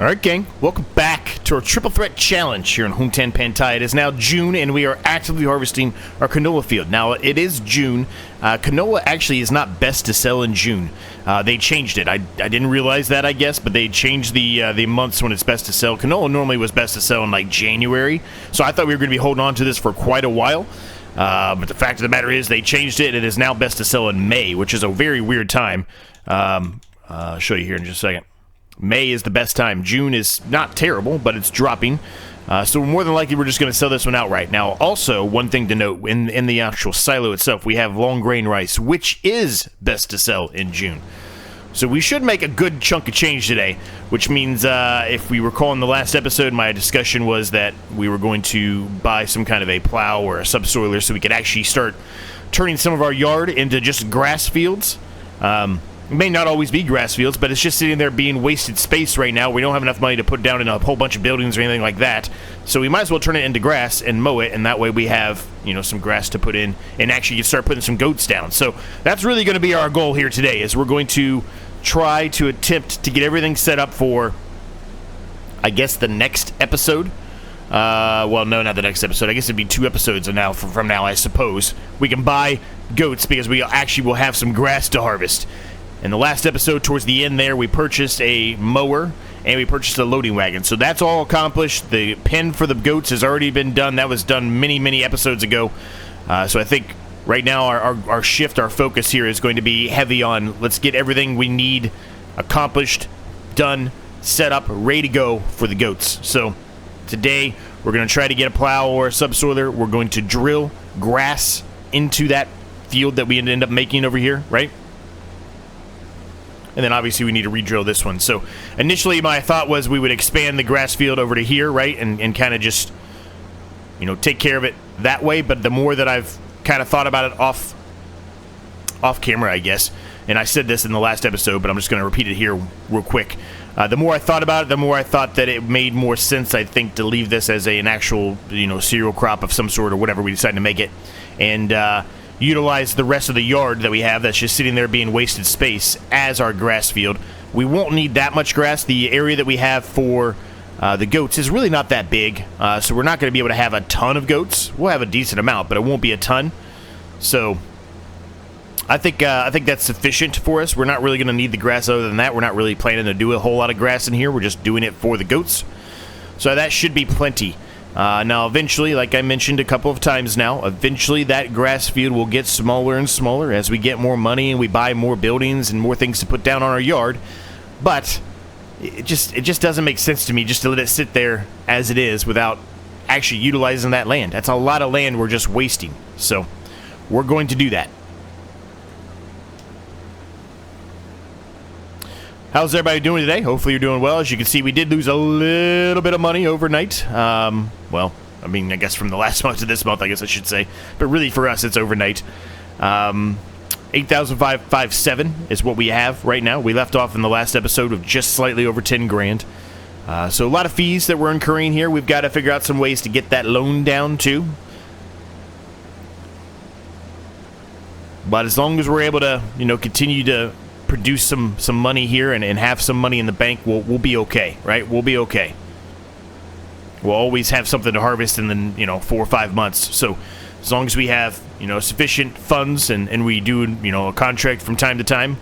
Alright gang, welcome back to our Triple Threat Challenge here in Hutan Pantai. It is now June and we are actively harvesting our canola field. Now it is June. Canola actually is not best to sell in June. They changed it. I didn't realize that, I guess, but they changed the months when it's best to sell. Canola normally was best to sell in like January, so I thought we were going to be holding on to this for quite a while. But the fact of the matter is they changed it. It is now best to sell in May, which is a very weird time. I'll show you here in just a second. May is the best time. June is not terrible, but it's dropping. So more than likely, we're just going to sell this one outright. Now, also, one thing to note, in the actual silo itself, we have long grain rice, which is best to sell in June. So we should make a good chunk of change today, which means, if we recall in the last episode, my discussion was that we were going to buy some kind of a plow or a subsoiler so we could actually start turning some of our yard into just grass fields. It may not always be grass fields, but it's just sitting there being wasted space right now. We don't have enough money to put down in a whole bunch of buildings or anything like that. So we might as well turn it into grass and mow it, and that way we have, you know, some grass to put in and actually start putting some goats down. So that's really going to be our goal here today, is we're going to try to attempt to get everything set up for, I guess, the next episode. Well, no, not the next episode. I guess it'd be 2 episodes from now, I suppose. We can buy goats because we actually will have some grass to harvest. In the last episode, towards the end there, we purchased a mower and we purchased a loading wagon. So that's all accomplished. The pen for the goats has already been done. That was done many, many episodes ago. So I think right now our shift, our focus here is going to be heavy on let's get everything we need accomplished, done, set up, ready to go for the goats. So today, we're going to try to get a plow or a subsoiler. We're going to drill grass into that field that we end up making over here, right? And then obviously we need to re-drill this one. So initially my thought was we would expand the grass field over to here, right? And kind of just, you know, take care of it that way. But the more that I've kind of thought about it off camera, I guess, and I said this in the last episode, but I'm just going to repeat it here real quick. The more I thought about it, the more I thought that it made more sense, I think, to leave this as an actual, you know, cereal crop of some sort or whatever we decide to make it. And, utilize the rest of the yard that we have that's just sitting there being wasted space as our grass field. We won't need that much grass. The area that we have for the goats is really not that big, so we're not going to be able to have a ton of goats. We'll have a decent amount, but it won't be a ton. So I think that's sufficient for us. We're not really going to need the grass other than that. We're not really planning to do a whole lot of grass in here. We're just doing it for the goats. So that should be plenty. Now, eventually, like I mentioned a couple of times now, eventually that grass field will get smaller and smaller as we get more money and we buy more buildings and more things to put down on our yard. But it just doesn't make sense to me just to let it sit there as it is without actually utilizing that land. That's a lot of land we're just wasting. So we're going to do that. How's everybody doing today? Hopefully you're doing well. As you can see, we did lose a little bit of money overnight. Well, I mean, I guess from the last month to this month, I guess I should say. But really, for us, it's overnight. 8,557 is what we have right now. We left off in the last episode with just slightly over 10 grand. So a lot of fees that we're incurring here. We've got to figure out some ways to get that loan down, too. But as long as we're able to, you know, continue to produce some money here and have some money in the bank, we'll be okay, right? We'll be okay. We'll always have something to harvest in the, you know, 4 or 5 months. So as long as we have, you know, sufficient funds and we do, you know, a contract from time to time,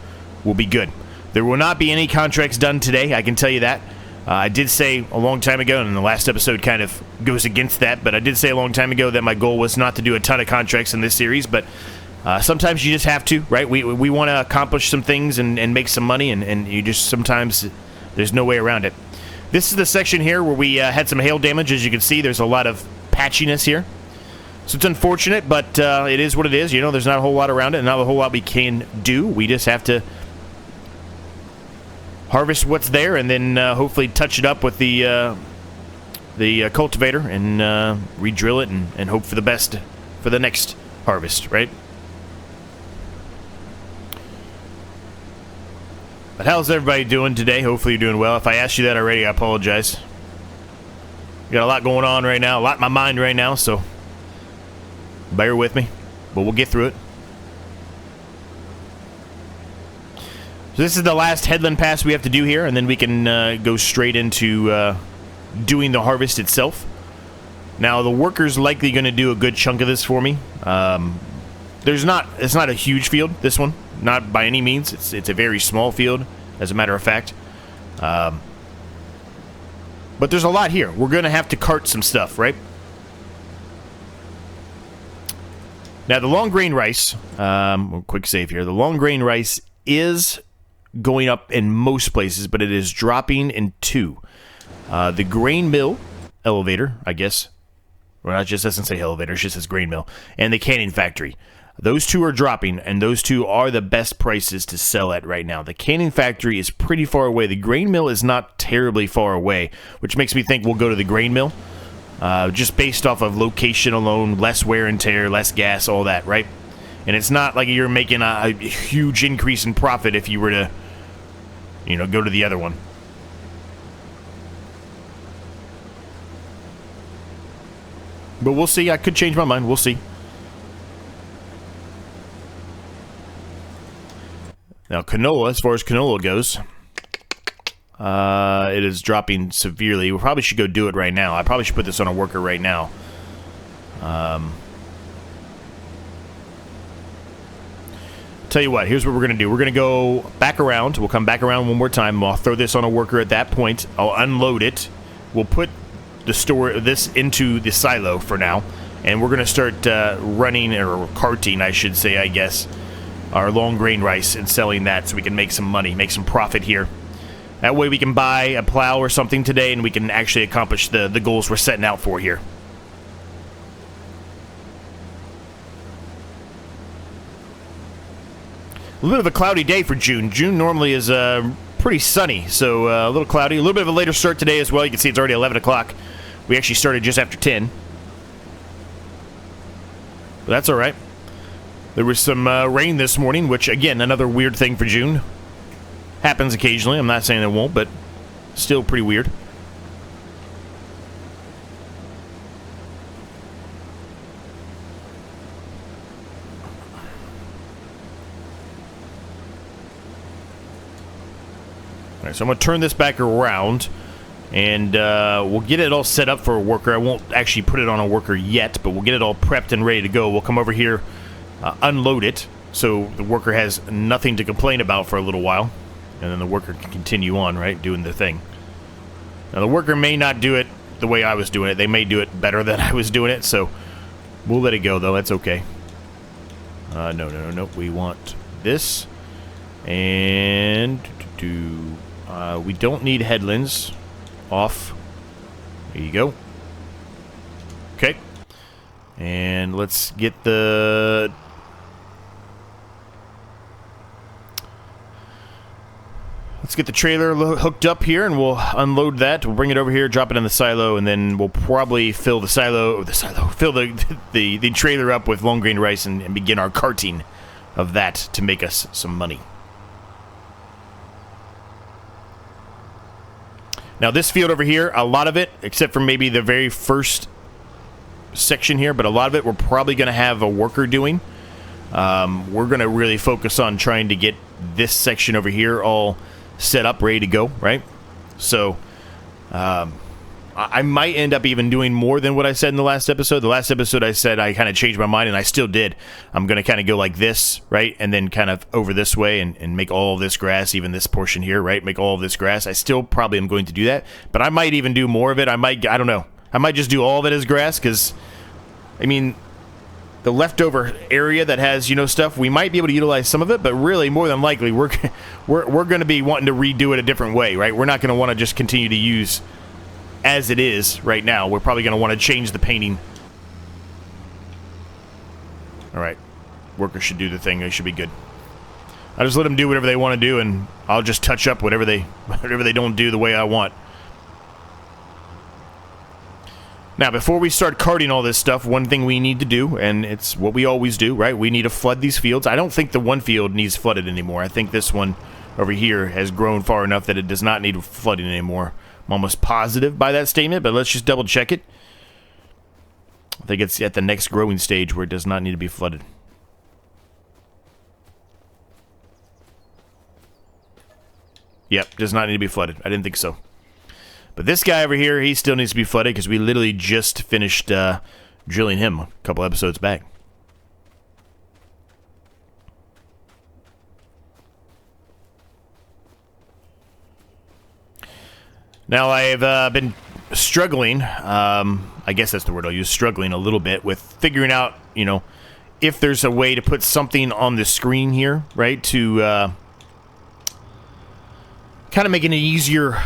we'll be good. There will not be any contracts done today, I can tell you that. I did say a long time ago, and the last episode kind of goes against that, but I did say a long time ago that my goal was not to do a ton of contracts in this series, but sometimes you just have to, right? We want to accomplish some things and make some money, and you just sometimes there's no way around it. This is the section here where we had some hail damage. As you can see, there's a lot of patchiness here. So it's unfortunate, but it is what it is. You know, there's not a whole lot around it, not a whole lot we can do. We just have to harvest what's there and then hopefully touch it up with the cultivator and re-drill it and hope for the best for the next harvest, right? But how's everybody doing today? Hopefully you're doing well. If I asked you that already, I apologize. Got a lot going on right now, a lot in my mind right now, so bear with me, but we'll get through it. So this is the last headland pass we have to do here, and then we can go straight into doing the harvest itself. Now, the worker's likely going to do a good chunk of this for me. It's not a huge field, this one. Not by any means. It's a very small field, as a matter of fact. But there's a lot here. We're going to have to cart some stuff, right? Now, the long grain rice, quick save here. The long grain rice is going up in most places, but it is dropping in 2. The grain mill elevator, I guess. Well, it just doesn't say elevator, it just says grain mill. And the canning factory. Those 2 are dropping, and those 2 are the best prices to sell at right now. The canning factory is pretty far away. The grain mill is not terribly far away, which makes me think we'll go to the grain mill. Just based off of location alone, less wear and tear, less gas, all that, right? And it's not like you're making a huge increase in profit if you were to, you know, go to the other one. But we'll see. I could change my mind. We'll see. Now, canola, as far as canola goes, it is dropping severely. We probably should go do it right now. I probably should put this on a worker right now. Tell you what, here's what we're going to do. We're going to go back around. We'll come back around one more time. I'll throw this on a worker at that point. I'll unload it. We'll put this into the silo for now. And we're going to start running, or carting, I should say, I guess, our long grain rice and selling that so we can make some money, make some profit here. That way we can buy a plow or something today and we can actually accomplish the goals we're setting out for here. A little bit of a cloudy day for June. June normally is pretty sunny, so a little cloudy. A little bit of a later start today as well. You can see it's already 11 o'clock. We actually started just after 10. But that's all right. There was some rain this morning, which, again, another weird thing for June. Happens occasionally. I'm not saying it won't, but still pretty weird. All right, so I'm going to turn this back around, and we'll get it all set up for a worker. I won't actually put it on a worker yet, but we'll get it all prepped and ready to go. We'll come over here, unload it, so the worker has nothing to complain about for a little while, and then the worker can continue on, right, doing the thing. Now, the worker may not do it the way I was doing it. They may do it better than I was doing it, so we'll let it go, though. That's okay. No. We want this, and we don't need headlands. Off. There you go. Okay. And let's get the... Let's get the trailer hooked up here, and we'll unload that. We'll bring it over here, drop it in the silo, and then we'll probably fill the fill the trailer up with long grain rice and begin our carting of that to make us some money. Now, this field over here, a lot of it, except for maybe the very first section here, but a lot of it we're probably going to have a worker doing. We're going to really focus on trying to get this section over here all set up, ready to go, right? So, I might end up even doing more than what I said in the last episode. The last episode I said I kind of changed my mind, and I still did. I'm going to kind of go like this, right? And then kind of over this way and make all of this grass, even this portion here, right? Make all of this grass. I still probably am going to do that, but I might even do more of it. I don't know. I might just do all of it as grass because, I mean, the leftover area that has, you know, stuff, we might be able to utilize some of it, but really, more than likely, we're going to be wanting to redo it a different way, right? We're not going to want to just continue to use as it is right now. We're probably going to want to change the painting. All right. Workers should do the thing. They should be good. I just let them do whatever they want to do, and I'll just touch up whatever they don't do the way I want. Now, before we start carting all this stuff, one thing we need to do, and it's what we always do, right? We need to flood these fields. I don't think the one field needs flooded anymore. I think this one over here has grown far enough that it does not need flooding anymore. I'm almost positive by that statement, but let's just double check it. I think it's at the next growing stage where it does not need to be flooded. Yep, does not need to be flooded. I didn't think so. But this guy over here, he still needs to be flooded because we literally just finished drilling him a couple episodes back. Now, I've been struggling, I guess that's the word I'll use, struggling a little bit with figuring out, you know, if there's a way to put something on the screen here, right, to kind of make an easier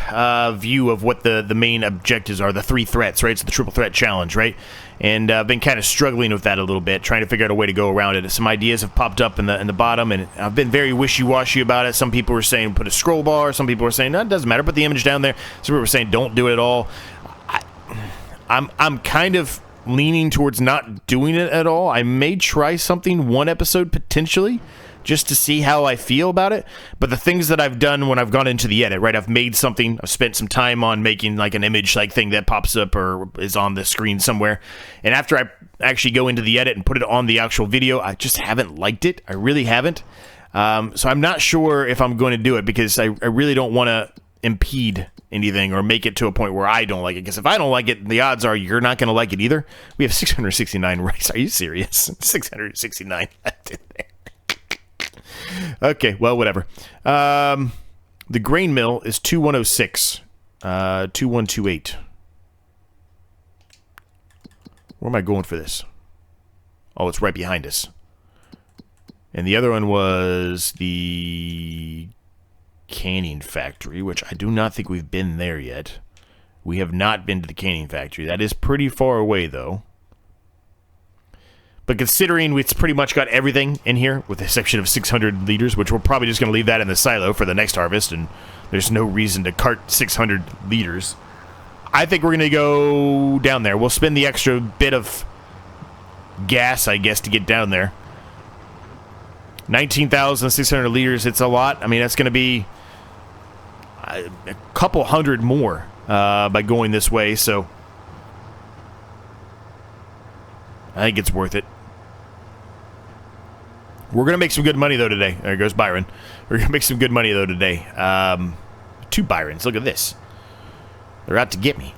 view of what the main objectives are, the 3 threats, right? It's the triple threat challenge, right? And I've been kind of struggling with that a little bit, trying to figure out a way to go around it. Some ideas have popped up in the bottom, and I've been very wishy-washy about it. Some people were saying put a scroll bar. Some people were saying, no, it doesn't matter, put the image down there. Some people were saying don't do it at all. I'm kind of leaning towards not doing it at all. I may try something one episode potentially, just to see how I feel about it. But the things that I've done when I've gone into the edit, right? I've made something, I've spent some time on making like an image like thing that pops up or is on the screen somewhere. And after I actually go into the edit and put it on the actual video, I just haven't liked it. I really haven't. So I'm not sure if I'm going to do it because I really don't want to impede anything or make it to a point where I don't like it. Because if I don't like it, the odds are you're not going to like it either. We have 669 rights. Are you serious? 669. Okay, well, whatever. The grain mill is 2106, 2128. Where am I going for this? Oh, it's right behind us. And the other one was the canning factory, which I do not think we've been there yet. We have not been to the canning factory. That is pretty far away, though. But considering it's pretty much got everything in here, with the exception of 600 liters, which we're probably just going to leave that in the silo for the next harvest, and there's no reason to cart 600 liters, I think we're going to go down there. We'll spend the extra bit of gas, I guess, to get down there. 19,600 liters, it's a lot. I mean, that's going to be a couple hundred more by going this way, so I think it's worth it. We're going to make some good money, though, today. There goes Byron. We're going to make some good money, though, today. 2 Byrons. Look at this. They're out to get me.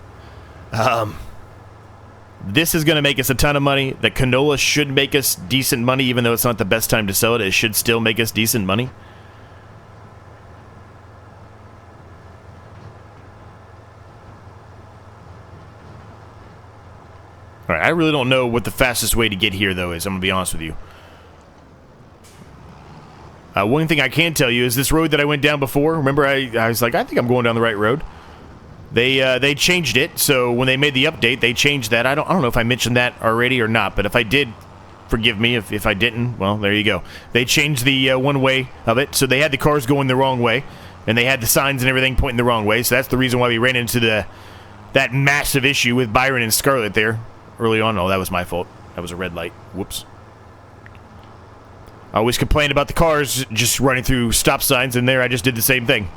This is going to make us a ton of money. The canola should make us decent money, even though it's not the best time to sell it. It should still make us decent money. All right, I really don't know what the fastest way to get here, though, is. I'm going to be honest with you. One thing I can tell you is this road that I went down before. Remember, I was like, I think I'm going down the right road. They changed it, so when they made the update, they changed that. I don't know if I mentioned that already or not, but if I did, forgive me. If I didn't, well, there you go. They changed the one way of it, so they had the cars going the wrong way, and they had the signs and everything pointing the wrong way. So that's the reason why we ran into that massive issue with Byron and Scarlet there early on. Oh, that was my fault. That was a red light. Whoops. I always complained about the cars just running through stop signs, and there I just did the same thing.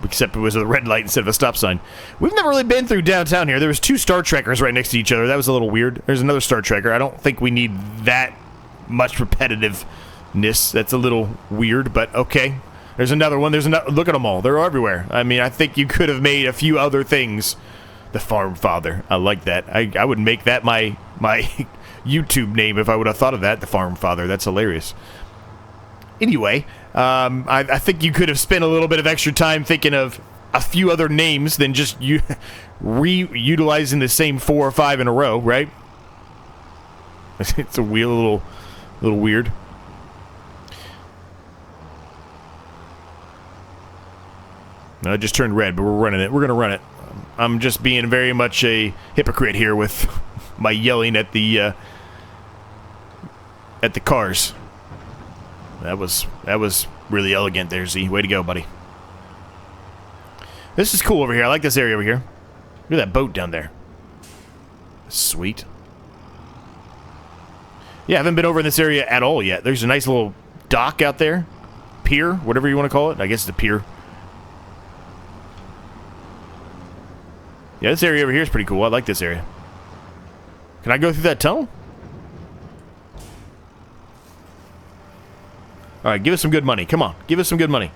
Except it was a red light instead of a stop sign. We've never really been through downtown here. There was 2 Star Trekkers right next to each other. That was a little weird. There's another Star Trekker. I don't think we need that much repetitiveness. That's a little weird, but okay. There's another one. Look at them all. They're everywhere. I mean, I think you could have made a few other things. The Farm Father. I like that. I would make that my YouTube name if I would have thought of that. The Farm Father. That's hilarious. Anyway, I think you could have spent a little bit of extra time thinking of a few other names than just utilizing the same 4 or 5 in a row, right? It's a little weird. No, it just turned red, but we're running it. We're going to run it. I'm just being very much a hypocrite here with my yelling at the cars. That was really elegant there, Z. Way to go, buddy. This is cool over here. I like this area over here. Look at that boat down there. Sweet. Yeah, I haven't been over in this area at all yet. There's a nice little dock out there. Pier, whatever you want to call it. I guess it's a pier. Yeah, this area over here is pretty cool. I like this area. Can I go through that tunnel? Alright, give us some good money. Come on, give us some good money.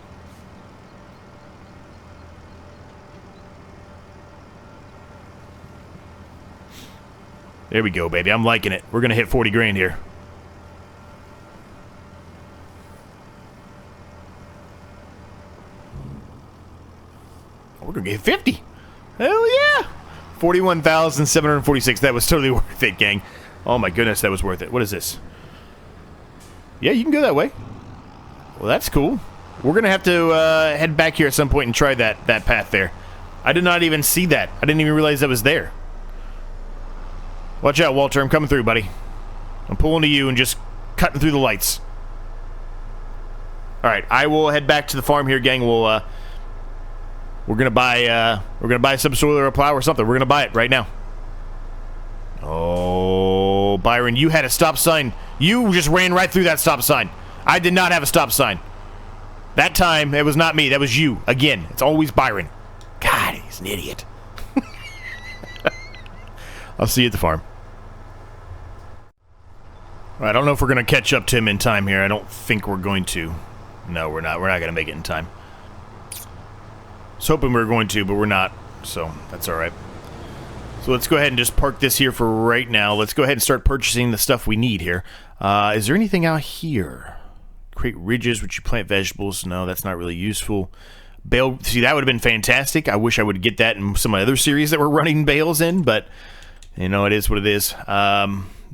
There we go, baby. I'm liking it. We're going to hit 40 grand here. We're going to get 50. Hell yeah. 41,746. That was totally worth it, gang. Oh my goodness, that was worth it. What is this? Yeah, you can go that way. Well, that's cool. We're going to have to head back here at some point and try that path there. I did not even see that. I didn't even realize that was there. Watch out, Walter. I'm coming through, buddy. I'm pulling to you and just cutting through the lights. All right, I will head back to the farm here, gang. We're gonna buy a subsoiler or a plow or something. We're gonna buy it right now. Oh, Byron, you had a stop sign. You just ran right through that stop sign. I did not have a stop sign. That time, it was not me. That was you. Again, it's always Byron. God, he's an idiot. I'll see you at the farm. I don't know if we're going to catch up to him in time here. I don't think we're going to. No, we're not. We're not going to make it in time. I was hoping we were going to, but we're not. So, that's all right. So, let's go ahead and just park this here for right now. Let's go ahead and start purchasing the stuff we need here. Is there anything out here? Create ridges, which you plant vegetables. No, that's not really useful. Bale, see, that would have been fantastic. I wish I would get that in some of my other series that we're running bales in, but, you know, it is what it is.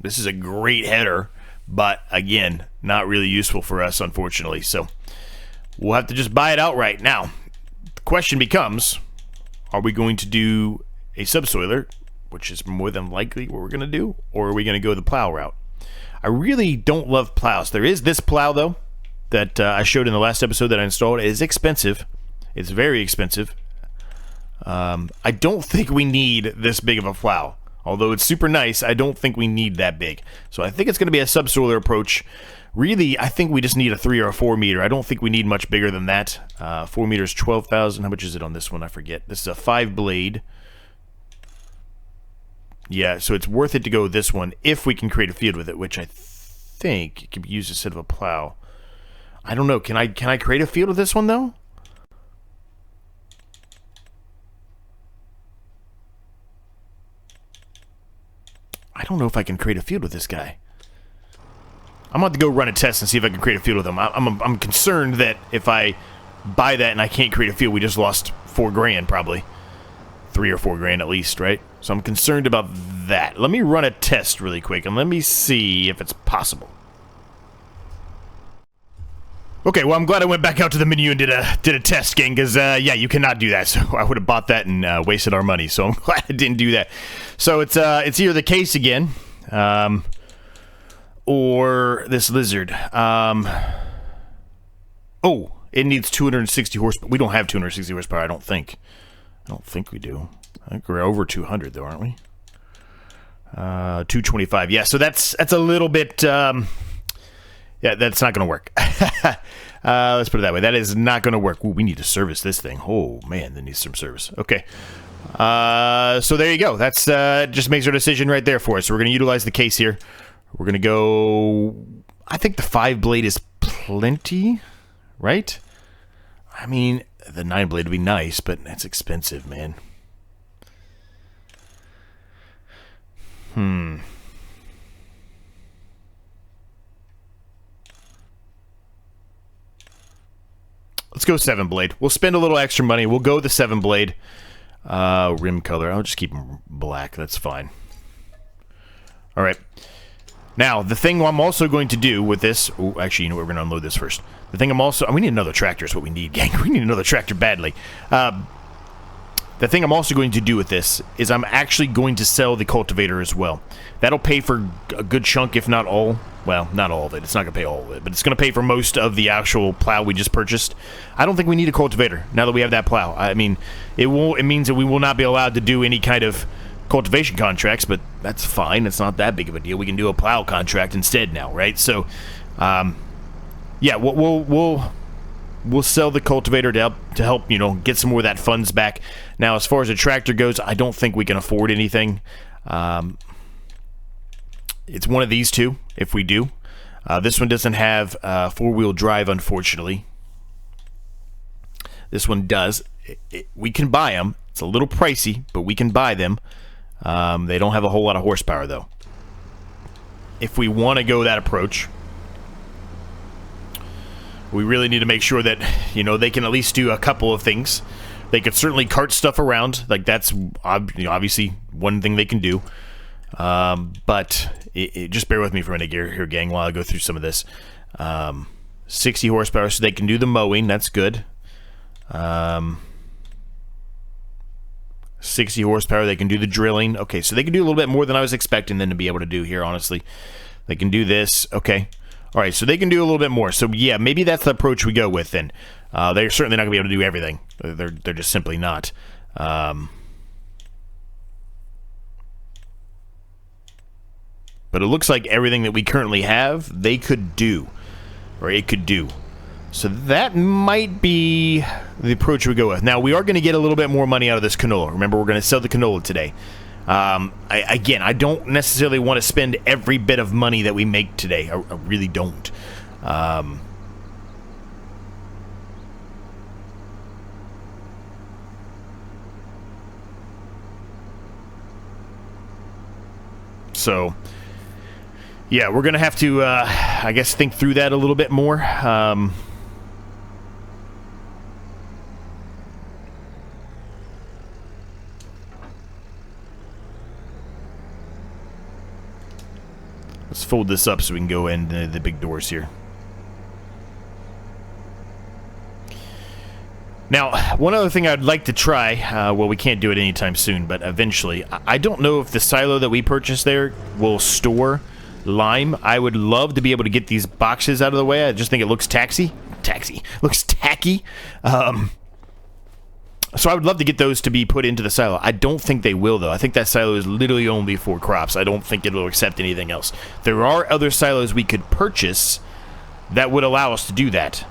This is a great header. But, again, not really useful for us, unfortunately. So, we'll have to just buy it outright. Now, the question becomes, are we going to do a subsoiler, which is more than likely what we're going to do, or are we going to go the plow route? I really don't love plows. There is this plow, though, that I showed in the last episode that I installed. It is expensive. It's very expensive. I don't think we need this big of a plow. Although it's super nice, I don't think we need that big. So I think it's going to be a subsoiler approach. Really, I think we just need a 3 or a 4 meter. I don't think we need much bigger than that. 4 meters, 12,000. How much is it on this one? I forget. This is a 5 blade. Yeah, so it's worth it to go with this one if we can create a field with it, which I think it can be used instead of a plow. I don't know. Can I create a field with this one, though? I don't know if I can create a field with this guy. I'm about to go run a test and see if I can create a field with him. I'm concerned that if I buy that and I can't create a field, we just lost 4 grand probably. 3 or 4 grand at least, right? So I'm concerned about that. Let me run a test really quick and let me see if it's possible. Okay, well, I'm glad I went back out to the menu and did a test, gang, because, yeah, you cannot do that. So I would have bought that and wasted our money. So I'm glad I didn't do that. So it's either the case again, or this lizard. Oh, it needs 260 horsepower. We don't have 260 horsepower, I don't think. I don't think we do. I think we're over 200, though, aren't we? 225. Yeah, so that's a little bit... yeah, that's not going to work. Let's put it that way. That is not going to work. Ooh, we need to service this thing. Oh, man, that needs some service. Okay. So there you go. That's just makes our decision right there for us. So we're going to utilize the case here. We're going to go... I think the 5 blade is plenty, right? I mean, the 9 blade would be nice, but that's expensive, man. Let's go 7 blade. We'll spend a little extra money. We'll go the 7 blade. Rim color. I'll just keep them black. That's fine. All right. Now, the thing I'm also going to do with this... Oh, actually, you know what? We're going to unload this first. The thing I'm also... we need another tractor is what we need, gang. We need another tractor badly. The thing I'm also going to do with this is I'm actually going to sell the cultivator as well. That'll pay for a good chunk, if not all. Well, not all of it. It's not going to pay all of it, but it's going to pay for most of the actual plow we just purchased. I don't think we need a cultivator now that we have that plow. I mean, it means that we will not be allowed to do any kind of cultivation contracts, but that's fine. It's not that big of a deal. We can do a plow contract instead now, right? So, yeah, we'll sell the cultivator to help, you know, get some more of that funds back. Now, as far as a tractor goes, I don't think we can afford anything. It's one of these two, if we do. This one doesn't have 4-wheel drive, unfortunately. This one does. We can buy them. It's a little pricey, but we can buy them. They don't have a whole lot of horsepower, though. if we want to go that approach, we really need to make sure that, you know, they can at least do a couple of things. They could certainly cart stuff around. Like, that's obviously one thing they can do. But just bear with me for a minute here, gang, while I go through some of this. 60 horsepower, so they can do the mowing. That's good. 60 horsepower, they can do the drilling. Okay, so they can do a little bit more than I was expecting them to be able to do here, honestly. They can do this. Okay. All right, so they can do a little bit more. So, yeah, maybe that's the approach we go with then. They're certainly not going to be able to do everything. They're just simply not. But it looks like everything that we currently have, they could do. Or it could do. So that might be the approach we go with. Now, we are going to get a little bit more money out of this canola. Remember, we're going to sell the canola today. Again, I don't necessarily want to spend every bit of money that we make today. I really don't. So, yeah, we're going to have to, I guess, think through that a little bit more. Let's fold this up so we can go in the big doors here. Now, one other thing I'd like to try, well, we can't do it anytime soon, but eventually, I don't know if the silo that we purchased there will store lime. I would love to be able to get these boxes out of the way. I just think it looks looks tacky. So I would love to get those to be put into the silo. I don't think they will, though. I think that silo is literally only for crops. I don't think it'll accept anything else. There are other silos we could purchase that would allow us to do that.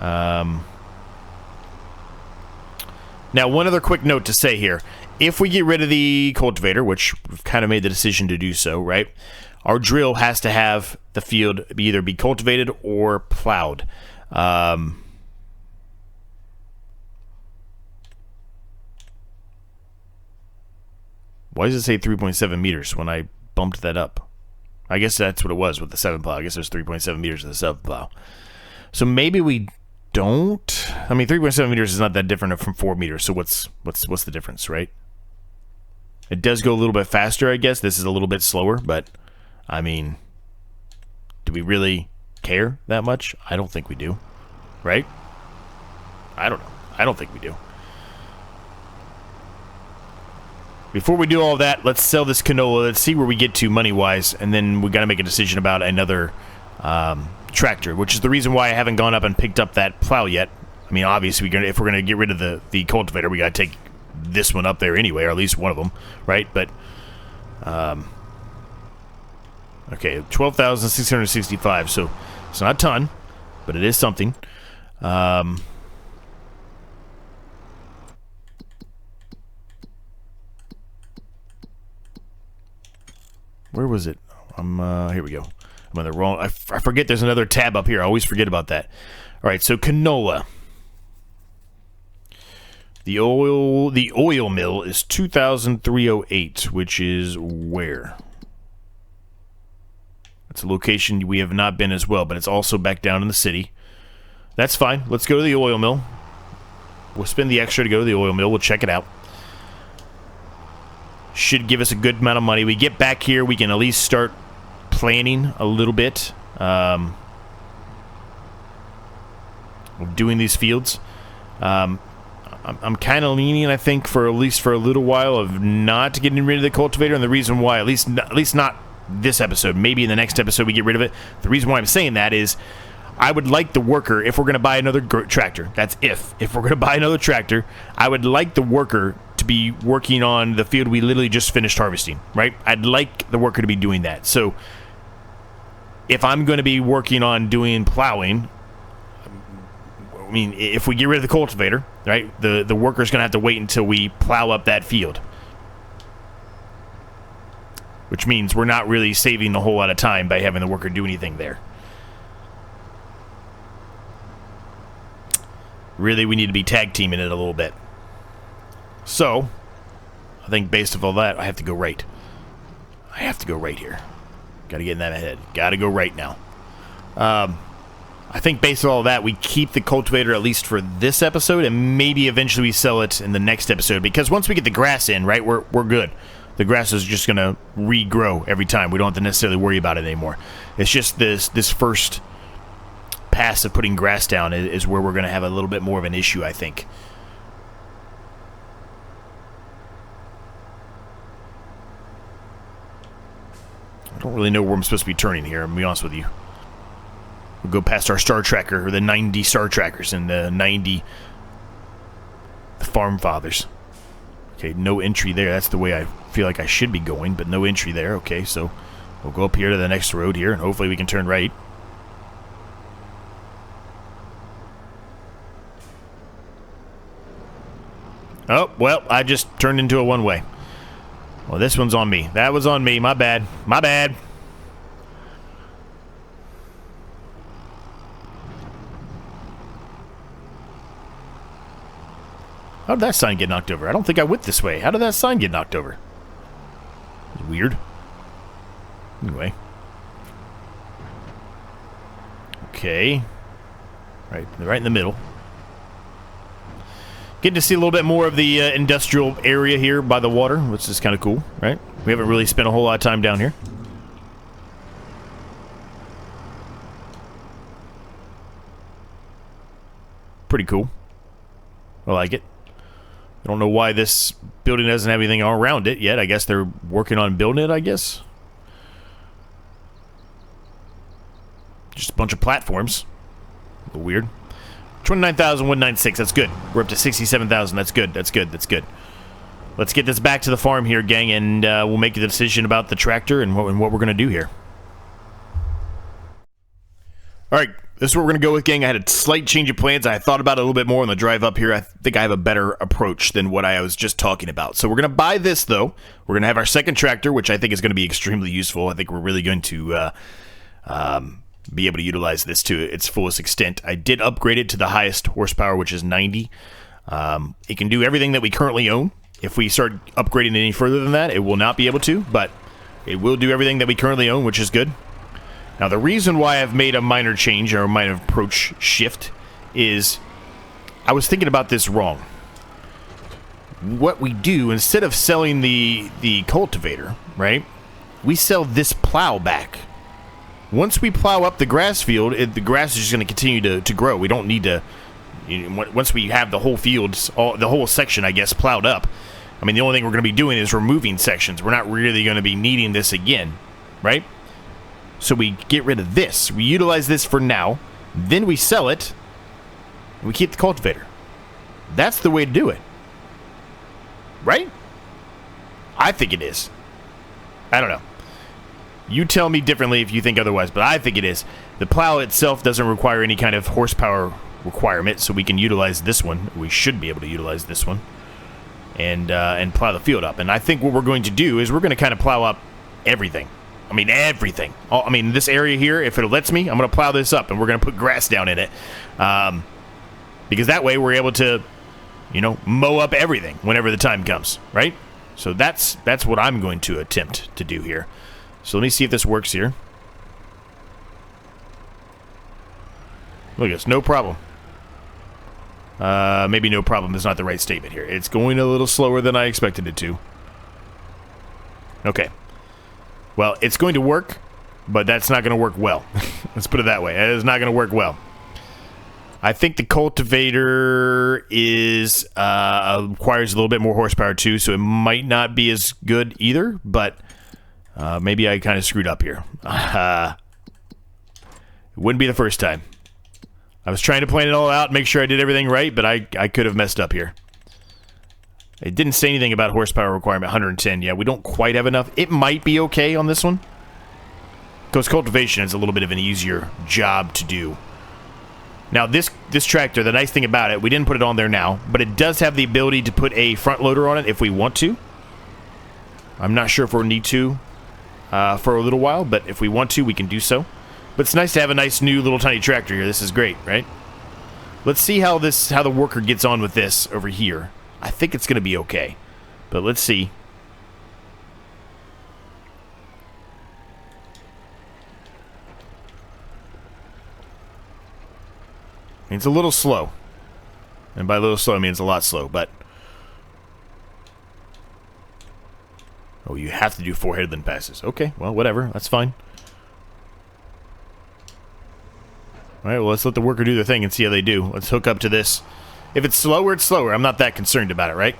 Now, one other quick note to say here. If we get rid of the cultivator, which we've kind of made the decision to do so, right? Our drill has to have the field either be cultivated or plowed. Why does it say 3.7 meters when I bumped that up? I guess that's what it was with the 7 plow. I guess there's 3.7 meters with the 7 plow. So maybe we don't. I mean, 3.7 meters is not that different from 4 meters. So what's the difference, right? It does go a little bit faster, I guess. This is a little bit slower, but I mean, do we really care that much? I don't think we do, right? I don't know. I don't think we do. Before we do all that, let's sell this canola. Let's see where we get to money-wise, and then we got to make a decision about another tractor, which is the reason why I haven't gone up and picked up that plow yet. I mean, obviously, if we're going to get rid of the cultivator, we got to take this one up there anyway, or at least one of them, right? But, okay, 12,665, so it's not a ton, but it is something. Where was it? Here we go. I'm on the wrong. I forget there's another tab up here. I always forget about that. All right, so canola. The oil mill is 2,308, which is where? It's a location we have not been as well, but it's also back down in the city. That's fine. Let's go to the oil mill. We'll spend the extra to go to the oil mill. We'll check it out. Should give us a good amount of money. We get back here, we can at least start planning a little bit. Doing these fields. I'm kind of leaning, I think, for at least for a little while of not getting rid of the cultivator, and the reason why, at least not this episode, maybe in the next episode we get rid of it. The reason why I'm saying that is I would like the worker, if we're going to buy another tractor, that's if we're going to buy another tractor, I would like the worker to be working on the field we literally just finished harvesting, right? I'd like the worker to be doing that. So if I'm going to be working on doing plowing, I mean, if we get rid of the cultivator, right, the worker's going to have to wait until we plow up that field. Which means we're not really saving a whole lot of time by having the worker do anything there. Really, we need to be tag teaming it a little bit. So, I think based on all that, I have to go right. I have to go right here. Got to get in that ahead. Got to go right now. I think based on all that, we keep the cultivator at least for this episode, and maybe eventually we sell it in the next episode. Because once we get the grass in, right, we're good. The grass is just going to regrow every time. We don't have to necessarily worry about it anymore. It's just this first pass of putting grass down is where we're going to have a little bit more of an issue, I think. I don't really know where I'm supposed to be turning here, I'm going to be honest with you. We'll go past our star tracker, or the 90 star trackers, and the 90 farm fathers. Okay, no entry there. That's the way I feel like I should be going, but no entry there. Okay, so we'll go up here to the next road here, and hopefully we can turn right. Oh, well, I just turned into a one-way. Well, this one's on me. That was on me. My bad. My bad. How did that sign get knocked over? I don't think I went this way. How did that sign get knocked over? Weird. Anyway. Okay. Right in the middle. Getting to see a little bit more of the industrial area here by the water, which is kind of cool, right? We haven't really spent a whole lot of time down here. Pretty cool. I like it. I don't know why this building doesn't have anything around it yet. I guess they're working on building it, I guess. Just a bunch of platforms. A little weird. 29,196. That's good. We're up to 67,000. That's good. That's good. That's good. Let's get this back to the farm here, gang, and we'll make the decision about the tractor and what we're going to do here. All right. This is what we're going to go with, gang. I had a slight change of plans. I thought about it a little bit more on the drive up here. I think I have a better approach than what I was just talking about. So we're going to buy this, though. We're going to have our second tractor, which I think is going to be extremely useful. I think we're really going to be able to utilize this to its fullest extent. I did upgrade it to the highest horsepower, which is 90. It can do everything that we currently own. If we start upgrading any further than that, it will not be able to, but it will do everything that we currently own, which is good. Now, the reason why I've made a minor change or a minor approach shift is I was thinking about this wrong. What we do, instead of selling the cultivator, right, we sell this plow back. Once we plow up the grass field, the grass is just going to continue to grow. We don't need to, once we have the whole field, the whole section, I guess, plowed up, I mean, the only thing we're going to be doing is removing sections. We're not really going to be needing this again, right? So we get rid of this. We utilize this for now. Then we sell it. And we keep the cultivator. That's the way to do it. Right? I think it is. I don't know. You tell me differently if you think otherwise, but I think it is. The plow itself doesn't require any kind of horsepower requirement, so we can utilize this one. We should be able to utilize this one. And plow the field up. And I think what we're going to do is we're going to kind of plow up everything. I mean, everything. I mean, this area here, if it lets me, I'm going to plow this up, and we're going to put grass down in it. Because that way we're able to, mow up everything whenever the time comes, right? So that's what I'm going to attempt to do here. So let me see if this works here. Look at this, no problem. Maybe no problem is not the right statement here. It's going a little slower than I expected it to. Okay. Well, it's going to work, but that's not going to work well. Let's put it that way. It is not going to work well. I think the cultivator is requires a little bit more horsepower too, so it might not be as good either, but maybe I kind of screwed up here. It wouldn't be the first time. I was trying to plan it all out, make sure I did everything right, but I could have messed up here. It didn't say anything about horsepower requirement, 110. Yeah, we don't quite have enough. It might be okay on this one. Because cultivation is a little bit of an easier job to do. Now, this tractor, the nice thing about it, we didn't put it on there now, but it does have the ability to put a front loader on it if we want to. I'm not sure if we'll need to for a little while, but if we want to, we can do so. But it's nice to have a nice new little tiny tractor here. This is great, right? Let's see how the worker gets on with this over here. I think it's going to be okay, but let's see. It's a little slow. And by a little slow, I mean it's a lot slow, but... Oh, you have to do 4 headland passes. Okay, well, whatever. That's fine. Alright, well, let's let the worker do their thing and see how they do. Let's hook up to this. If it's slower, it's slower. I'm not that concerned about it, right?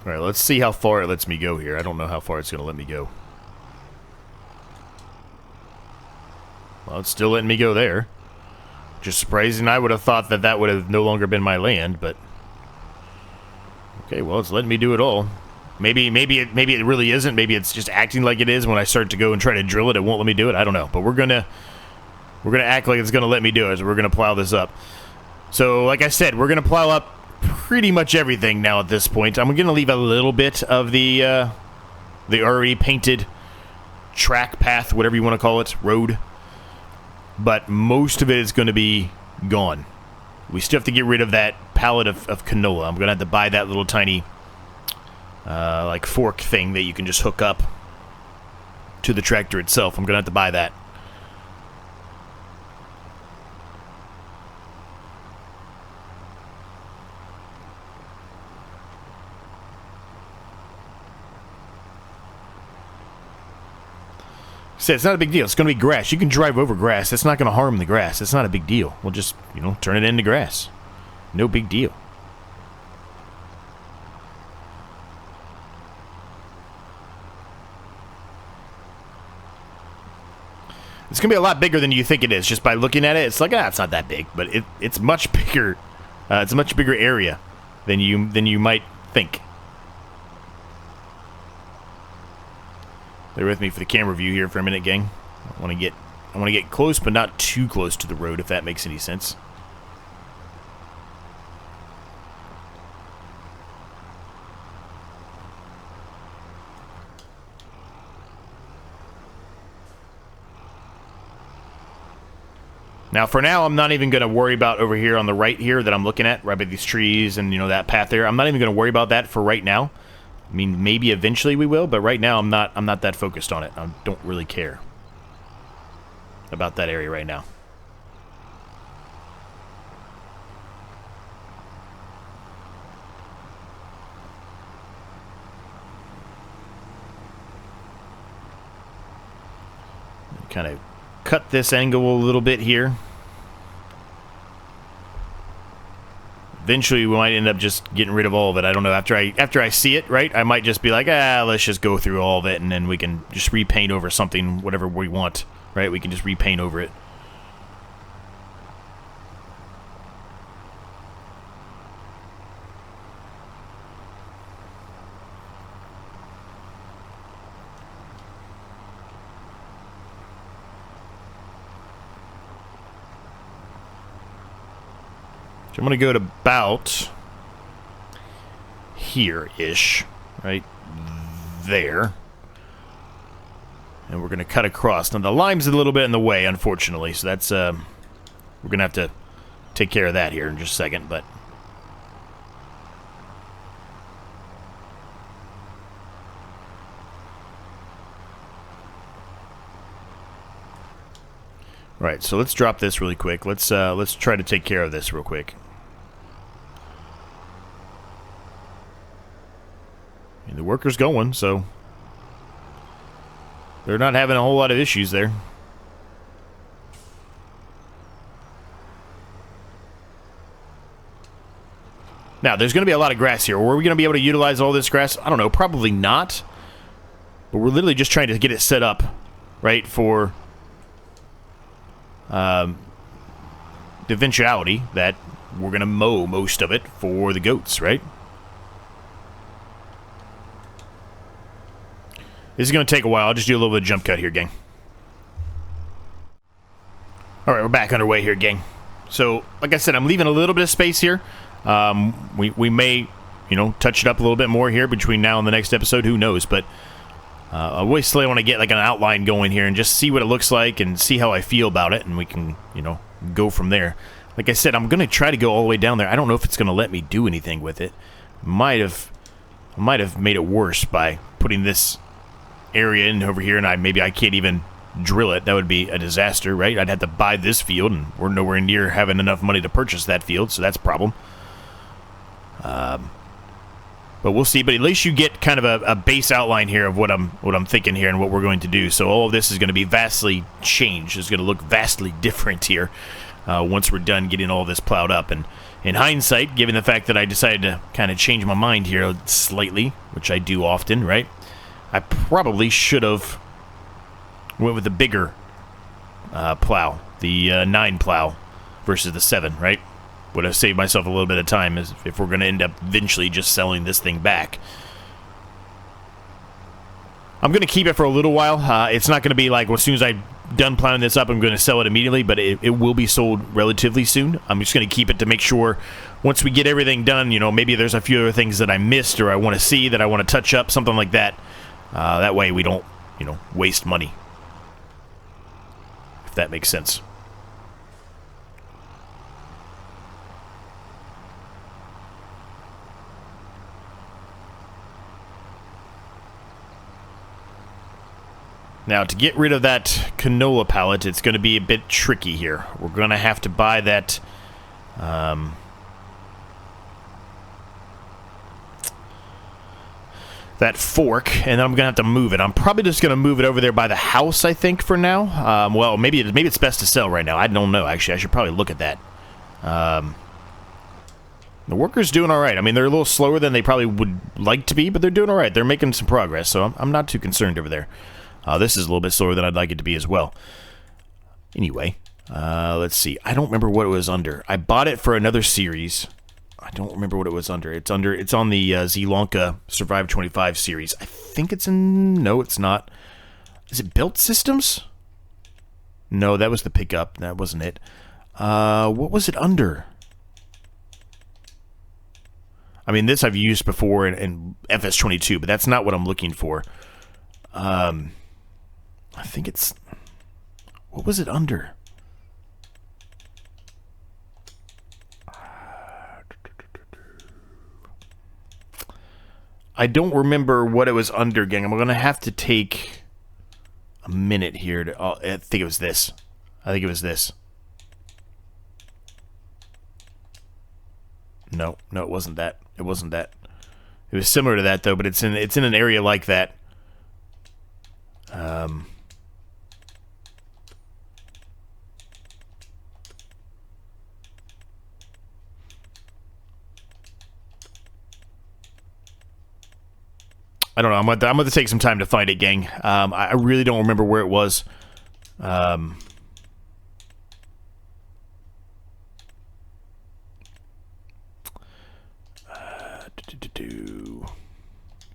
Alright, let's see how far it lets me go here. I don't know how far it's going to let me go. Well, it's still letting me go there. Just surprising. I would have thought that that would have no longer been my land, but... Okay, well, it's letting me do it all. Maybe it really isn't. Maybe it's just acting like it is. When I start to go and try to drill it, it won't let me do it. I don't know. But we're gonna act like it's gonna let me do it. So we're gonna plow this up. So, like I said, we're gonna plow up pretty much everything now at this point. I'm gonna leave a little bit of the already painted track path, whatever you want to call it, road. But most of it is going to be gone. We still have to get rid of that pallet of canola. I'm going to have to buy that little tiny like fork thing that you can just hook up to the tractor itself. I'm going to have to buy that. It's not a big deal. It's going to be grass. You can drive over grass. It's not going to harm the grass. It's not a big deal. We'll just, you know, turn it into grass. No big deal. It's going to be a lot bigger than you think it is. Just by looking at it, it's like, it's not that big. But it's much bigger. It's a much bigger area than you might think. Bear with me for the camera view here for a minute, gang. I want to get close, but not too close to the road, if that makes any sense. Now, for now, I'm not even going to worry about over here on the right here that I'm looking at, right by these trees and, you know, that path there. I'm not even going to worry about that for right now. I mean, maybe eventually we will, but right now I'm not that focused on it. I don't really care about that area right now. Kind of cut this angle a little bit here. Eventually, we might end up just getting rid of all of it. I don't know. After I see it, right, I might just be like, let's just go through all of it, and then we can just repaint over something, whatever we want, right? We can just repaint over it. So I'm going to go to about here-ish, right there. And we're going to cut across. Now, the lime's a little bit in the way, unfortunately, so that's, we're going to have to take care of that here in just a second, but... Right, so let's drop this really quick. Let's try to take care of this real quick. And the worker's going, so they're not having a whole lot of issues there. Now, there's going to be a lot of grass here. Are we going to be able to utilize all this grass? I don't know. Probably not. But we're literally just trying to get it set up, right, for the eventuality that we're going to mow most of it for the goats, right? This is going to take a while. I'll just do a little bit of jump cut here, gang. Alright, we're back underway here, gang. So, like I said, I'm leaving a little bit of space here. We may, you know, touch it up a little bit more here between now and the next episode. Who knows? But I always still want to get like an outline going here and just see what it looks like and see how I feel about it. And we can, you know, go from there. Like I said, I'm going to try to go all the way down there. I don't know if it's going to let me do anything with it. Might have made it worse by putting this area in over here, and maybe I can't even drill it. That would be a disaster, right? I'd have to buy this field, and we're nowhere near having enough money to purchase that field, so that's a problem. But we'll see. But at least you get kind of a base outline here of what I'm thinking here and what we're going to do. So all of this is going to be vastly changed. It's going to look vastly different here once we're done getting all this plowed up. And in hindsight, given the fact that I decided to kind of change my mind here slightly, which I do often, right? I probably should have went with the bigger plow, the 9 plow versus the 7, right? Would have saved myself a little bit of time as if we're going to end up eventually just selling this thing back. I'm going to keep it for a little while. It's not going to be like, well, as soon as I'm done plowing this up, I'm going to sell it immediately, but it will be sold relatively soon. I'm just going to keep it to make sure once we get everything done, you know, maybe there's a few other things that I missed or I want to see that I want to touch up, something like that. That way we don't, you know, waste money. If that makes sense. Now, to get rid of that canola pallet, it's going to be a bit tricky here. We're going to have to buy that that fork, and then I'm going to have to move it. I'm probably just going to move it over there by the house, I think, for now. Well, maybe it's best to sell right now. I don't know, actually. I should probably look at that. The worker's doing all right. I mean, they're a little slower than they probably would like to be, but they're doing all right. They're making some progress, so I'm not too concerned over there. This is a little bit slower than I'd like it to be as well. Anyway, let's see. I don't remember what it was under. I bought it for another series. I don't remember what it was under. It's on the FS25 FS25 series. I think it's in... No, it's not. Is it Built Systems? No, that was the pickup. That wasn't it. What was it under? I mean, this I've used before in FS22, but that's not what I'm looking for. I think it's... What was it under? I don't remember what it was under, gang. I'm going to have to take a minute here to... I think it was this. I think it was this. No, it wasn't that. It wasn't that. It was similar to that, though, but it's in an area like that. I don't know. I'm going to take some time to find it, gang. I really don't remember where it was.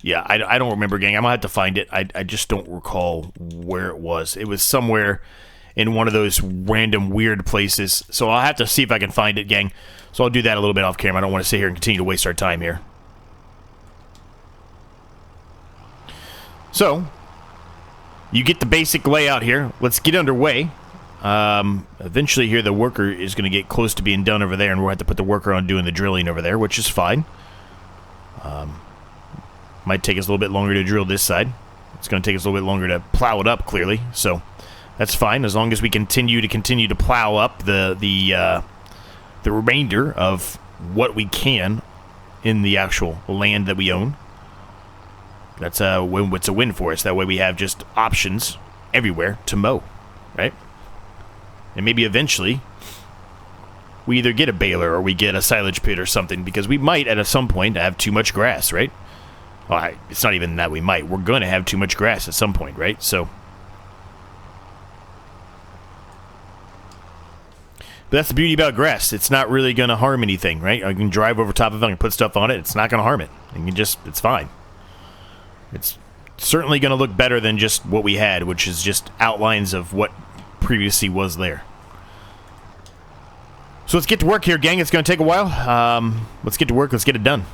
Yeah, I don't remember, gang. I'm going to have to find it. I just don't recall where it was. It was somewhere in one of those random weird places. So I'll have to see if I can find it, gang. So I'll do that a little bit off camera. I don't want to sit here and continue to waste our time here. So, you get the basic layout here. Let's get underway. Eventually here the worker is going to get close to being done over there, and we'll have to put the worker on doing the drilling over there, which is fine. Might take us a little bit longer to drill this side. It's going to take us a little bit longer to plow it up, clearly. So, that's fine, as long as we continue to plow up the remainder of what we can in the actual land that we own. That's what's a win for us. That way we have just options everywhere to mow, right? And maybe eventually we either get a baler or we get a silage pit or something, because we might at some point have too much grass, right? Well, it's not even that we might. We're going to have too much grass at some point, right? So, but that's the beauty about grass. It's not really going to harm anything, right? I can drive over top of it and put stuff on it. It's not going to harm it. It's fine. It's certainly going to look better than just what we had, which is just outlines of what previously was there. So let's get to work here, gang. It's going to take a while. Let's get to work. Let's get it done.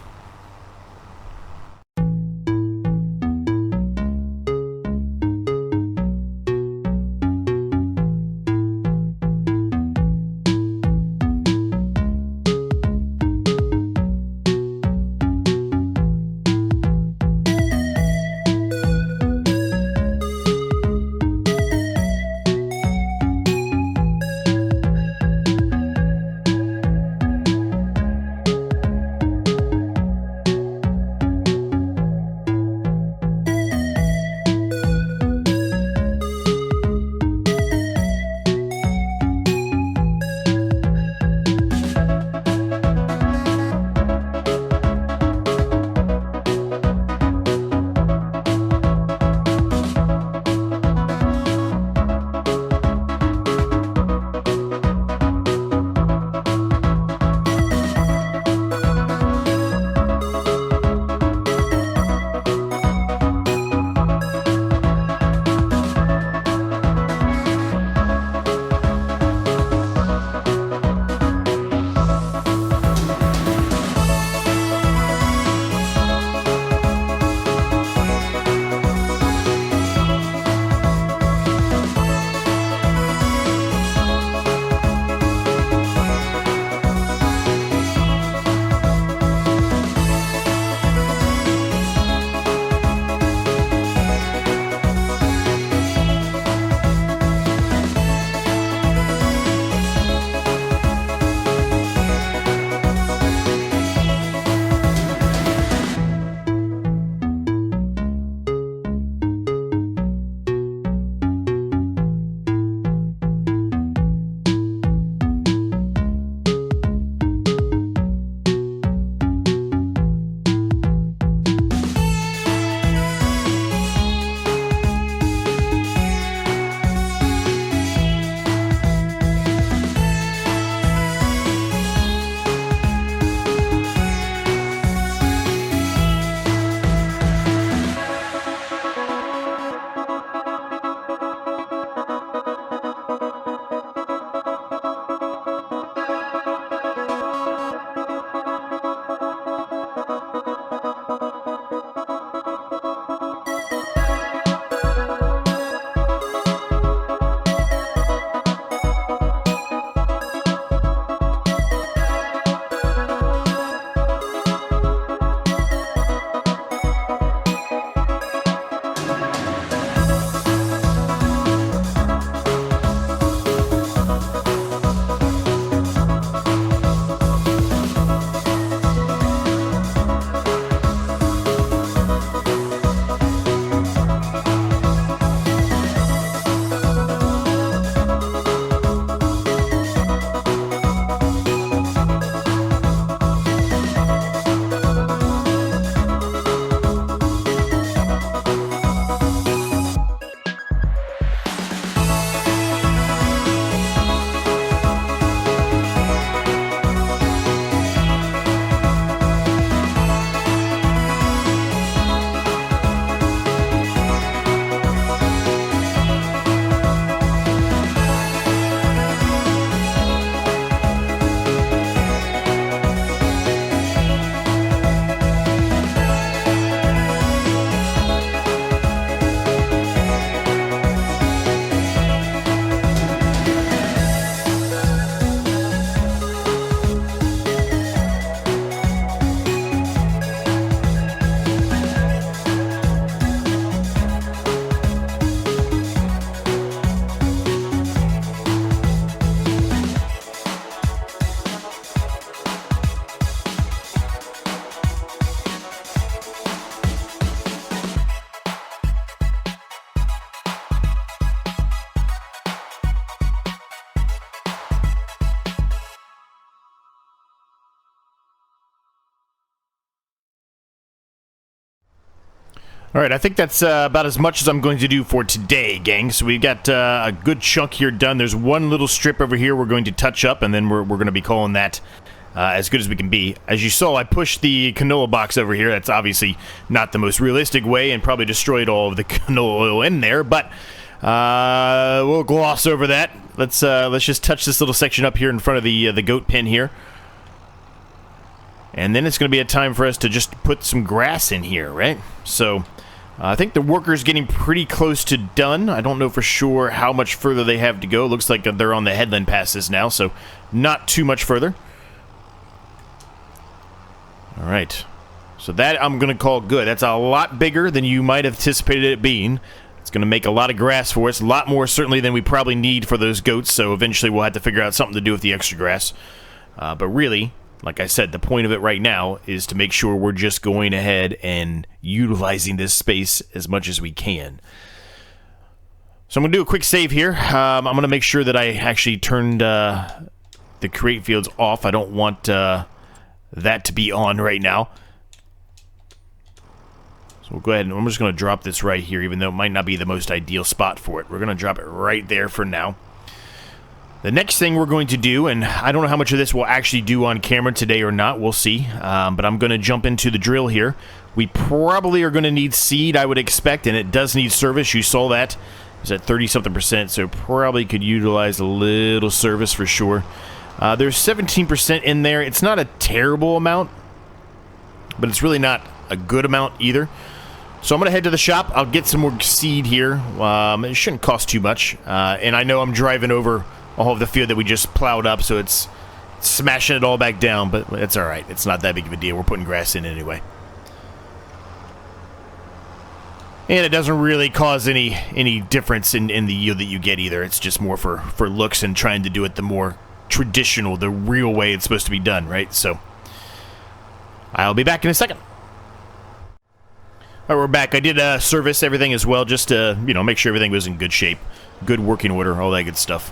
All right, I think that's about as much as I'm going to do for today, gang. So we've got a good chunk here done. There's one little strip over here we're going to touch up, and then we're going to be calling that as good as we can be. As you saw, I pushed the canola box over here. That's obviously not the most realistic way and probably destroyed all of the canola oil in there, but we'll gloss over that. Let's just touch this little section up here in front of the goat pen here. And then it's going to be a time for us to just put some grass in here, right? So I think the worker's getting pretty close to done. I don't know for sure how much further they have to go. It looks like they're on the headland passes now, so not too much further. All right. So that I'm going to call good. That's a lot bigger than you might have anticipated it being. It's going to make a lot of grass for us. A lot more, certainly, than we probably need for those goats, so eventually we'll have to figure out something to do with the extra grass. But really, like I said, the point of it right now is to make sure we're just going ahead and utilizing this space as much as we can. So I'm going to do a quick save here. I'm going to make sure that I actually turned the create fields off. I don't want that to be on right now. So we'll go ahead and I'm just going to drop this right here, even though it might not be the most ideal spot for it. We're going to drop it right there for now. The next thing we're going to do, and I don't know how much of this we'll actually do on camera today or not, we'll see, but I'm going to jump into the drill here. We probably are going to need seed, I would expect, and it does need service. You saw that. It's at 30-something%, so probably could utilize a little service for sure. There's 17% in there. It's not a terrible amount, but it's really not a good amount either. So I'm going to head to the shop. I'll get some more seed here. It shouldn't cost too much, and I know I'm driving over all of the field that we just plowed up, so it's smashing it all back down, but it's all right. It's not that big of a deal. We're putting grass in anyway. And it doesn't really cause any difference in the yield that you get either. It's just more for looks and trying to do it the more traditional, the real way it's supposed to be done, right? So I'll be back in a second. All right, we're back. I did service everything as well, just to make sure everything was in good shape, good working order, all that good stuff.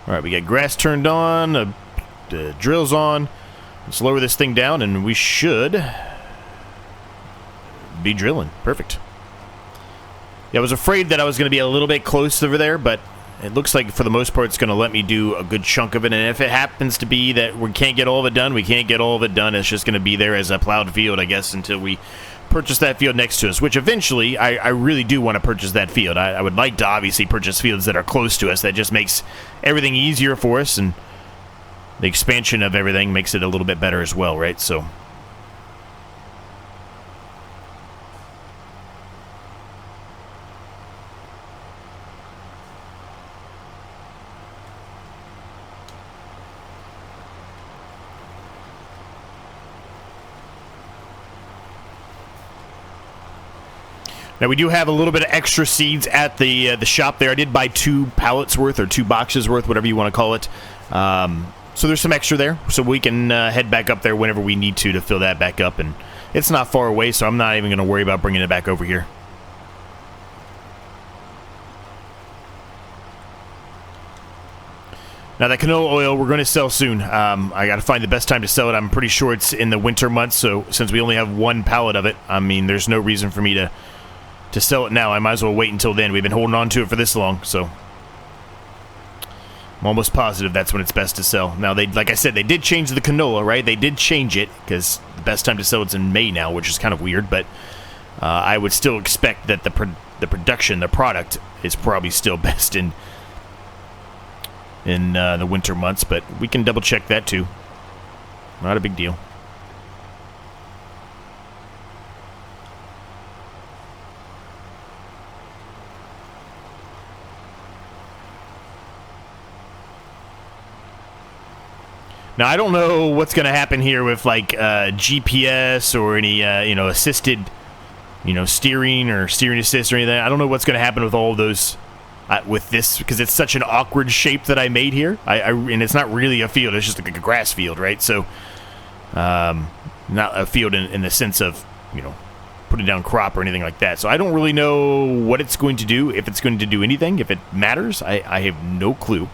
All right, we got grass turned on, the drill's on. Let's lower this thing down, and we should be drilling. Perfect. Yeah, I was afraid that I was going to be a little bit close over there, but it looks like for the most part it's going to let me do a good chunk of it. And if it happens to be that we can't get all of it done, we can't get all of it done. It's just going to be there as a plowed field, I guess, until we purchase that field next to us, which eventually I really do want to purchase that field. I would like to obviously purchase fields that are close to us. That just makes everything easier for us, and the expansion of everything makes it a little bit better as well, right? So now, we do have a little bit of extra seeds at the shop there. I did buy 2 pallets worth, or 2 boxes worth, whatever you want to call it. So there's some extra there, so we can head back up there whenever we need to fill that back up. And it's not far away, so I'm not even going to worry about bringing it back over here. Now, that canola oil we're going to sell soon. I got to find the best time to sell it. I'm pretty sure it's in the winter months, so since we only have 1 pallet of it, I mean, there's no reason for me to sell it now. I might as well wait until then. We've been holding on to it for this long, so I'm almost positive that's when it's best to sell. Now, like I said, they did change the canola, right? They did change it, because the best time to sell it's in May now, which is kind of weird, but I would still expect that the production, the product, is probably still best in the winter months, but we can double check that too. Not a big deal. Now, I don't know what's going to happen here with, like, GPS or any, assisted, steering or steering assist or anything. I don't know what's going to happen with all of those with this, because it's such an awkward shape that I made here. And it's not really a field. It's just like a grass field, right? So, not a field in the sense of, putting down crop or anything like that. So I don't really know what it's going to do, if it's going to do anything, if it matters. I have no clue.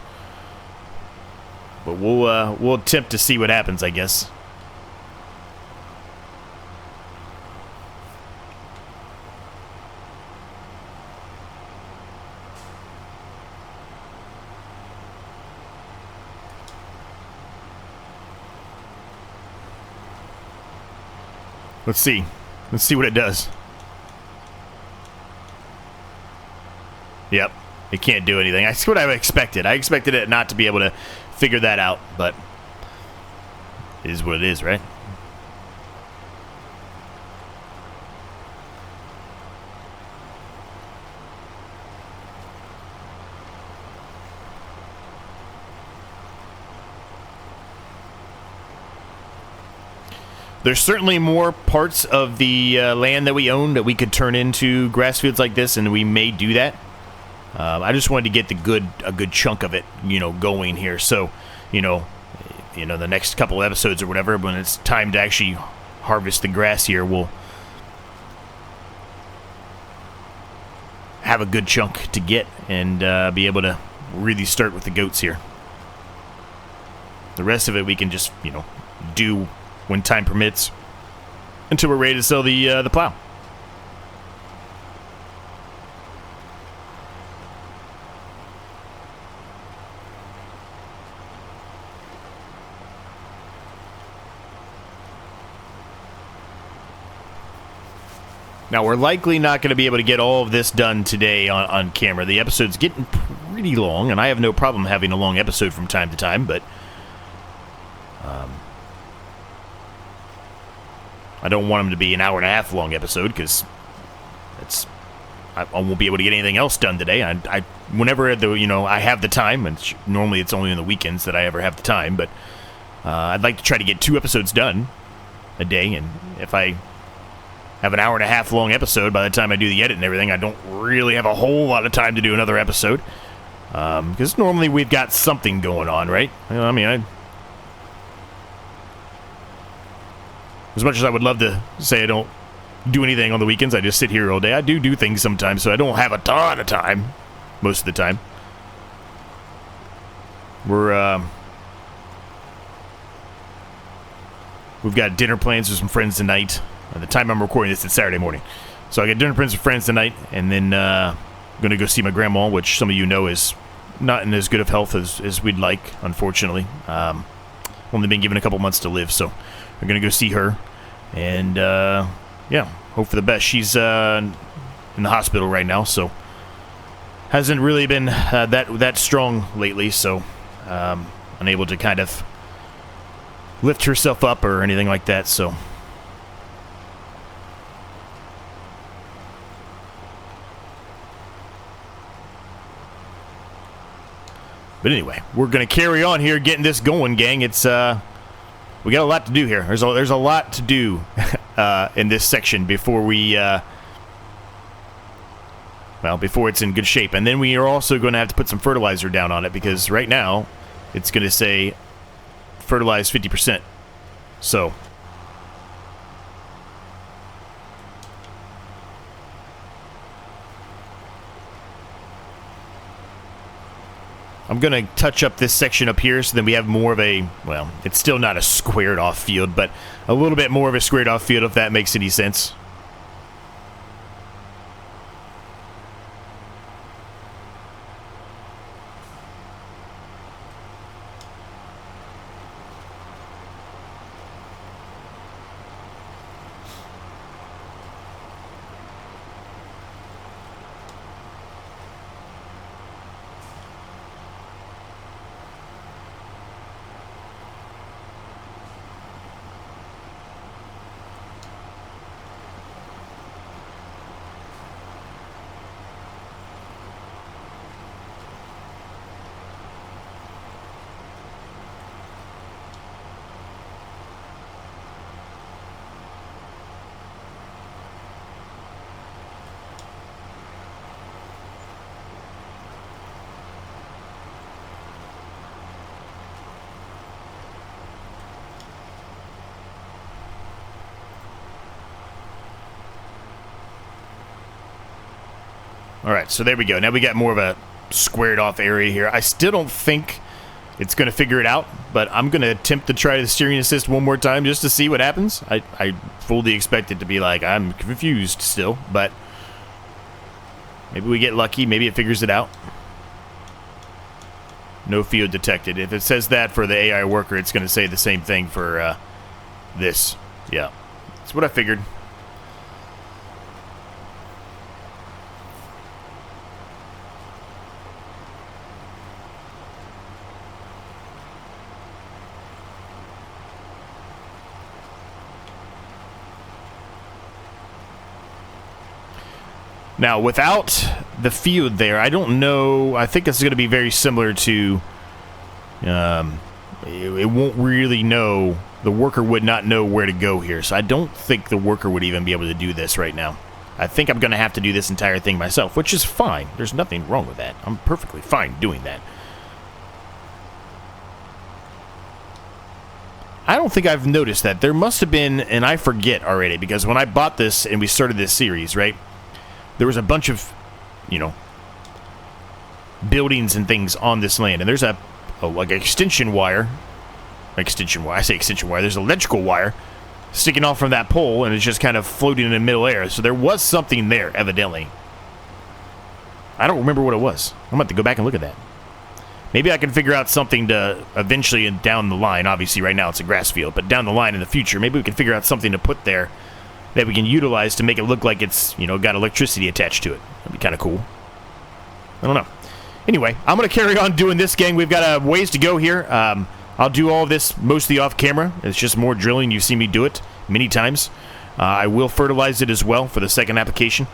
But we'll attempt to see what happens, I guess. Let's see. Let's see what it does. Yep. It can't do anything. That's what I expected. I expected it not to be able to figure that out, but it is what it is, right? There's certainly more parts of the land that we own that we could turn into grass fields like this, and we may do that. I just wanted to get a good chunk of it, going here. So, the next couple episodes or whatever, when it's time to actually harvest the grass here, we'll have a good chunk to get and be able to really start with the goats here. The rest of it we can just, do when time permits until we're ready to sell the plow. Now, we're likely not going to be able to get all of this done today on camera. The episode's getting pretty long, and I have no problem having a long episode from time to time, but I don't want them to be an hour and a half long episode, because I won't be able to get anything else done today. Whenever I have the time, and normally it's only on the weekends that I ever have the time, but I'd like to try to get 2 episodes done a day, and if I have an hour and a half long episode, by the time I do the edit and everything, I don't really have a whole lot of time to do another episode, because normally we've got something going on, right? As much as I would love to say I don't do anything on the weekends, I just sit here all day. I do things sometimes, so I don't have a ton of time most of the time. We've got dinner plans with some friends tonight. At the time I'm recording this, it's Saturday morning. So I got dinner plans with friends tonight, and then I'm going to go see my grandma, which some of you know is not in as good of health as we'd like, unfortunately. Only been given a couple months to live, so we're going to go see her. And, hope for the best. She's in the hospital right now, so hasn't really been that strong lately, so unable to kind of lift herself up or anything like that, so. But anyway, we're going to carry on here, getting this going, gang. It's we got a lot to do here. There's a lot to do in this section before before it's in good shape. And then we are also going to have to put some fertilizer down on it, because right now it's going to say fertilize 50%. So I'm going to touch up this section up here so then we have more of a, well, it's still not a squared off field, but a little bit more of a squared off field, if that makes any sense. All right, so there we go. Now we got more of a squared off area here. I still don't think it's going to figure it out, but I'm going to attempt to try the steering assist one more time just to see what happens. I fully expect it to be like, I'm confused still, but maybe we get lucky. Maybe it figures it out. No field detected. If it says that for the AI worker, it's going to say the same thing for this. Yeah, that's what I figured. Now, without the field there, I don't know. I think this is going to be very similar to... it won't really know. The worker would not know where to go here. So I don't think the worker would even be able to do this right now. I think I'm going to have to do this entire thing myself, which is fine. There's nothing wrong with that. I'm perfectly fine doing that. I don't think I've noticed that. There must have been, and I forget already, because when I bought this and we started this series, right? There was a bunch of, you know, buildings and things on this land. And there's like an extension wire. Extension wire. I say extension wire. There's electrical wire sticking off from that pole, and it's just kind of floating in the middle air. So there was something there, evidently. I don't remember what it was. I'm going to have to go back and look at that. Maybe I can figure out something to eventually down the line. Obviously, right now it's a grass field. But down the line in the future, maybe we can figure out something to put there that we can utilize to make it look like it's, you know, got electricity attached to it. That'd be kind of cool. I don't know. Anyway, I'm going to carry on doing this, gang. We've got a ways to go here. I'll do all of this mostly off camera. It's just more drilling. You've seen me do it many times. I will fertilize it as well for the second application.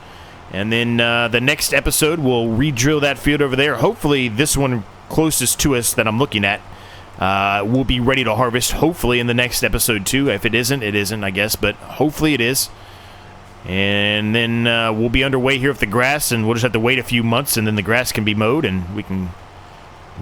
And then the next episode, we'll re-drill that field over there. Hopefully, this one closest to us that I'm looking at will be ready to harvest, hopefully, in the next episode, too. If it isn't, it isn't, I guess. But hopefully it is. And then we'll be underway here with the grass, and we'll just have to wait a few months, and then the grass can be mowed, and we can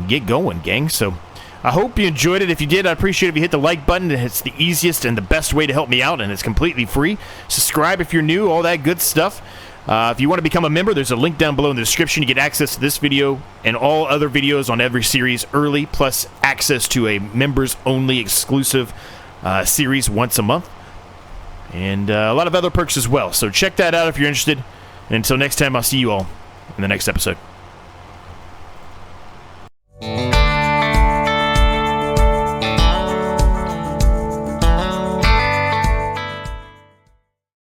get going, gang. So I hope you enjoyed it. If you did, I'd appreciate it if you hit the like button. It's the easiest and the best way to help me out, and it's completely free. Subscribe if you're new, all that good stuff. If you want to become a member, there's a link down below in the description. You get access to this video and all other videos on every series early, plus access to a members-only exclusive series once a month. And a lot of other perks as well. So check that out if you're interested. And until next time, I'll see you all in the next episode.